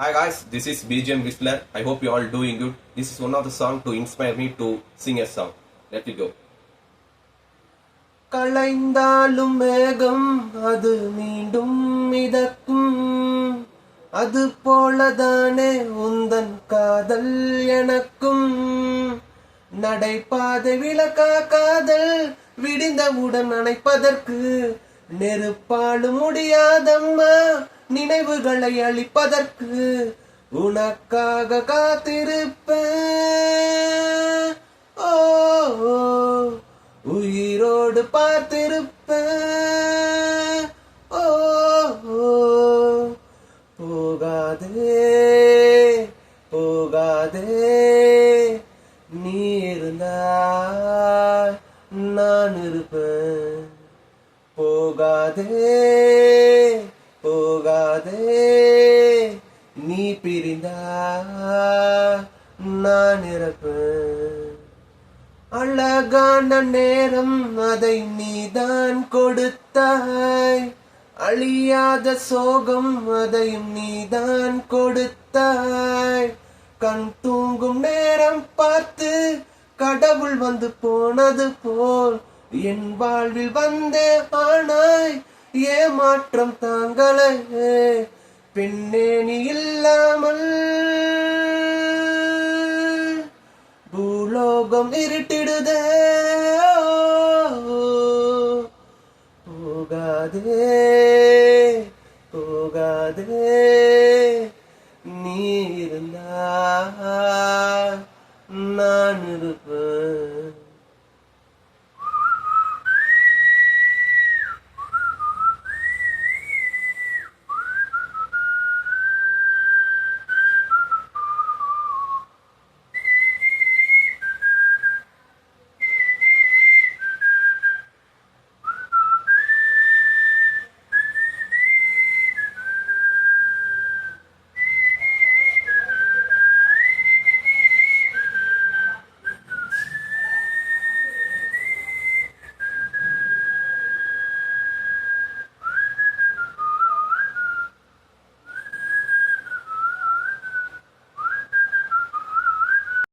Hi guys, this is BGM Whistler. I hope you all doing good. This is one of the songs to inspire me to sing a song. Let it go. களைந்தாலும் மேகம் அது மீண்டும் மிதக்கும், அது போலதானே உந்தன் காதல் எனக்கும். நடைபாதை விளக்கா காதல் விடிந்தவுடன் அணைப்பதற்கு, நெருப்பாலும் முடியாதம்மா நினைவுகளை அழிப்பதற்கு. உனக்காக காத்திருப்பேன், ஓ உயிரோடு பார்த்திருப்பேன், ஓ போகாதே போகாதே, நீ இருந்தால் நான் இருப்பேன். போகாதே போகாதே, நீ பிரிந்தா நான் இறப்பேன். அழகான நேரம் அதை நீதான் கொடுத்தாய், அழியாத சோகம் அதையும் நீதான் கொடுத்தாய். கண் தூங்கும் நேரம் பார்த்து கடவுள் வந்து போனது போல் என் வாழ்வில் வந்தே ஆனாய். ஏமாற்றம் தாங்களே பெண்ணே, நீ இல்லாமல் பூலோகம் இருட்டிடுதே. போகாதே போகாதே, நீ இருந்தா நான் இருப்பேன்.